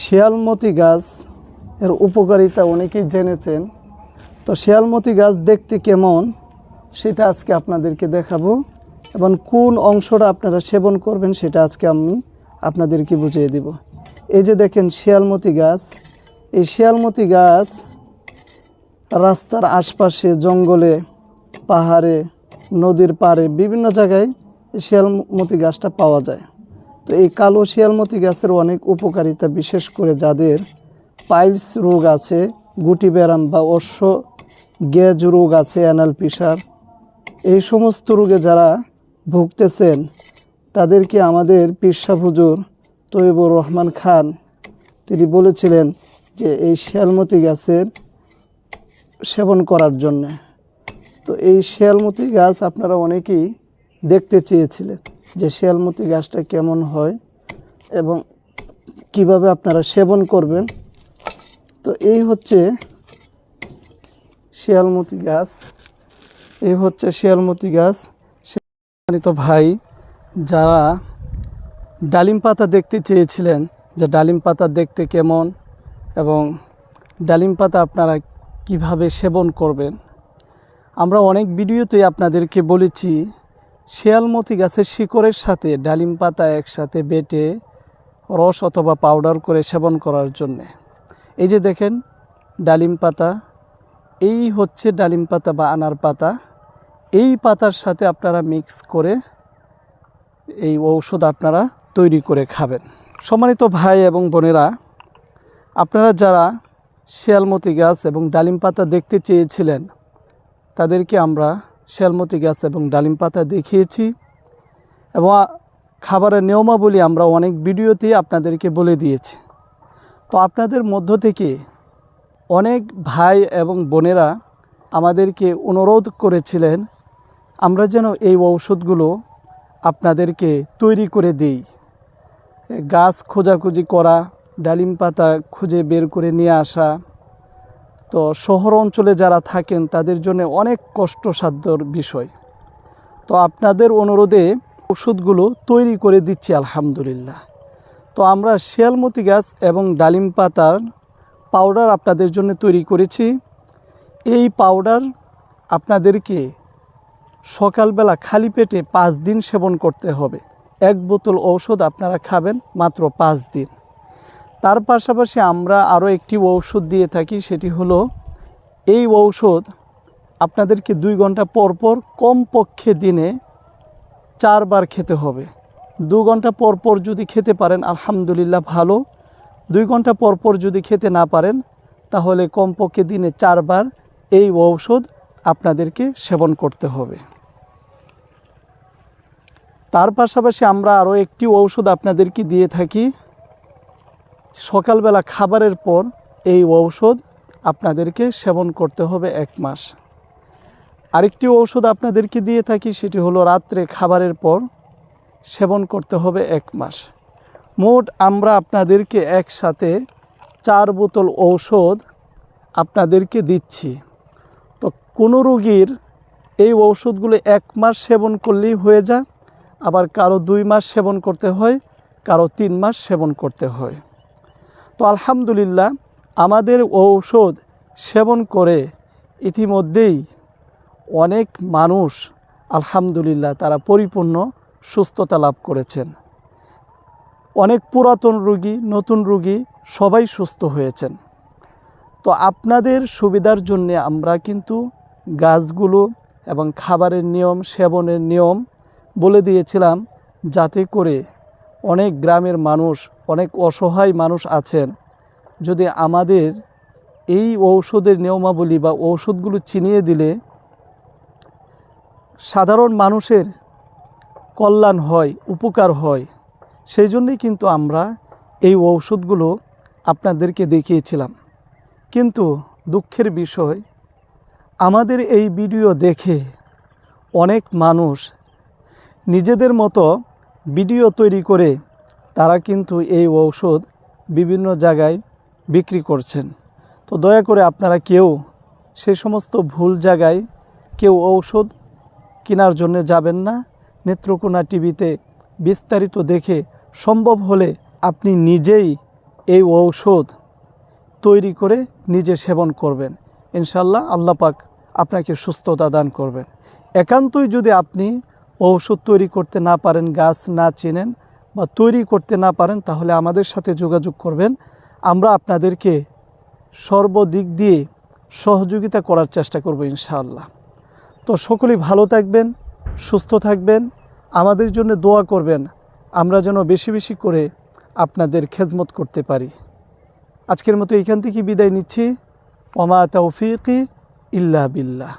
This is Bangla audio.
শিয়ালমতি গাছ এর উপকারিতা অনেকেই জেনেছেন। তো শিয়ালমতি গাছ দেখতে কেমন সেটা আজকে আপনাদেরকে দেখাবো, এবং কোন অংশটা আপনারা সেবন করবেন সেটা আজকে আমি আপনাদেরকে বুঝিয়ে দিব। এই যে দেখেন শিয়ালমতি গাছ, এই শিয়ালমতি গাছ রাস্তার আশপাশে, জঙ্গলে, পাহাড়ে, নদীর পাড়ে বিভিন্ন জায়গায় এই শিয়ালমতি গাছটা পাওয়া যায়। তো এই কালো শিয়ালমতি গাছের অনেক উপকারিতা, বিশেষ করে যাদের পাইলস রোগ আছে, গুটি ব্যারাম বা অশ্ব গ্যাজ রোগ আছে, অ্যানাল পিসার, এই সমস্ত রোগে যারা ভুগতেছেন তাদেরকে আমাদের পীর সাহেব হুজুর তৈয়বুর রহমান খান তিনি বলেছিলেন যে এই শিয়ালমতি গাছের সেবন করার জন্য। তো এই শিয়ালমতি গাছ আপনারা অনেকেই দেখতে চেয়েছিলেন যে শিয়ালমতি গাছটা কেমন হয় এবং কিভাবে আপনারা সেবন করবেন। তো এই হচ্ছে শিয়ালমতি গাছ, এই হচ্ছে শিয়ালমতি গাছ। সম্মানিত ভাই, যারা ডালিম পাতা দেখতে চেয়েছিলেন যে ডালিম পাতা দেখতে কেমন এবং ডালিম পাতা আপনারা কিভাবে সেবন করবেন, আমরা অনেক ভিডিওতেই আপনাদেরকে বলেছি শিয়ালমতি গাছের শিকড়ের সাথে ডালিম পাতা একসাথে বেটে রস অথবা পাউডার করে সেবন করার জন্যে। এই যে দেখেন ডালিম পাতা, এই হচ্ছে ডালিম পাতা বা আনার পাতা, এই পাতার সাথে আপনারা মিক্স করে এই ঔষধ আপনারা তৈরি করে খাবেন। সম্মানিত ভাই এবং বোনেরা, আপনারা যারা শিয়ালমতি গাছ এবং ডালিম পাতা দেখতে চেয়েছিলেন তাদেরকে আমরা শিয়ালমতি গাছ এবং ডালিম পাতা দেখিয়েছি, এবং খাবারের নিয়মাবলী আমরা অনেক ভিডিওতে আপনাদেরকে বলে দিয়েছি। তো আপনাদের মধ্য থেকে অনেক ভাই এবং বোনেরা আমাদেরকে অনুরোধ করেছিলেন আমরা যেন এই ঔষধগুলো আপনাদেরকে তৈরি করে দিই। গাছ খোঁজাখুঁজি করা, ডালিম পাতা খুঁজে বের করে নিয়ে আসা, তো শহর অঞ্চলে যারা থাকেন তাদের জন্য অনেক কষ্টসাধ্যর বিষয়। তো আপনাদের অনুরোধে ওষুধগুলো তৈরি করে দিচ্ছি আলহামদুলিল্লাহ। তো আমরা শিয়ালমতি গাছ এবং ডালিম পাতার পাউডার আপনাদের জন্য তৈরি করেছি। এই পাউডার আপনাদেরকে সকালবেলা খালি পেটে 5 দিন সেবন করতে হবে। 1 বোতল ঔষধ আপনারা খাবেন মাত্র 5 দিন। তার পাশাপাশি আমরা আরও একটি ঔষধ দিয়ে থাকি, সেটি হলো এই ঔষধ আপনাদেরকে 2 ঘন্টা পর পর কমপক্ষে দিনে 4 বার খেতে হবে। 2 ঘন্টা পর পর যদি খেতে পারেন আলহামদুলিল্লাহ ভালো, 2 ঘন্টা পর পর যদি খেতে না পারেন তাহলে কমপক্ষে দিনে 4 বার এই ঔষধ আপনাদেরকে সেবন করতে হবে। তার পাশাপাশি আমরা আরও একটি ঔষধ আপনাদেরকে দিয়ে থাকি, সকালবেলা খাবারের পর এই ঔষধ আপনাদেরকে সেবন করতে হবে 1 মাস। আরেকটি ঔষধ আপনাদেরকে দিয়ে থাকি, সেটি হলো রাত্রে খাবারের পর সেবন করতে হবে 1 মাস। মোট আমরা আপনাদেরকে একসাথে 4 বোতল ঔষধ আপনাদেরকে দিচ্ছি। তো কোনো রোগীর এই ঔষধগুলো 1 মাস সেবন করলেই হয়ে যায়, আবার কারো 2 মাস সেবন করতে হয়, কারো 3 মাস সেবন করতে হয়। তো আলহামদুলিল্লাহ আমাদের ঔষধ সেবন করে ইতিমধ্যেই অনেক মানুষ আলহামদুলিল্লাহ তারা পরিপূর্ণ সুস্থতা লাভ করেছেন। অনেক পুরাতন রোগী, নতুন রোগী সবাই সুস্থ হয়েছেন। তো আপনাদের সুবিধার জন্য আমরা কিন্তু গাছগুলো এবং খাবারের নিয়ম, সেবনের নিয়ম বলে দিয়েছিলাম, যাতে করে অনেক গ্রামের মানুষ, অনেক অসহায় মানুষ আছেন, যদি আমাদের এই ঔষধের নিয়মাবলী বা ঔষধগুলো চিনিয়ে দিলে সাধারণ মানুষের কল্যাণ হয়, উপকার হয়, সেই জন্যই কিন্তু আমরা এই ঔষধগুলো আপনাদেরকে দেখিয়েছিলাম। কিন্তু দুঃখের বিষয়, আমাদের এই ভিডিও দেখে অনেক মানুষ নিজেদের মতো ভিডিও তৈরি করে তারা কিন্তু এই ঔষধ বিভিন্ন জায়গায় বিক্রি করছেন। তো দয়া করে আপনারা কেউ সেই সমস্ত ভুল জায়গায় কেউ ঔষধ কেনার জন্য যাবেন না। নেত্রকোনা টিভিতে বিস্তারিত দেখে সম্ভব হলে আপনি নিজেই এই ঔষধ তৈরি করে নিজে সেবন করবেন। ইনশাআল্লাহ আল্লাহ পাক আপনাকে সুস্থতা দান করবেন। একান্তই যদি আপনি ঔষধ তৈরি করতে না পারেন, গাছ না চেনেন বা তৈরি করতে না পারেন, তাহলে আমাদের সাথে যোগাযোগ করবেন। আমরা আপনাদেরকে সর্বদিক দিয়ে সহযোগিতা করার চেষ্টা করব ইনশাআল্লাহ। তো সকলেই ভালো থাকবেন, সুস্থ থাকবেন, আমাদের জন্য দোয়া করবেন, আমরা যেন বেশি বেশি করে আপনাদের খেদমত করতে পারি। আজকের মতো এখান থেকে বিদায় নিচ্ছি। ওমা তাওফিকি ইল্লা বিল্লাহ।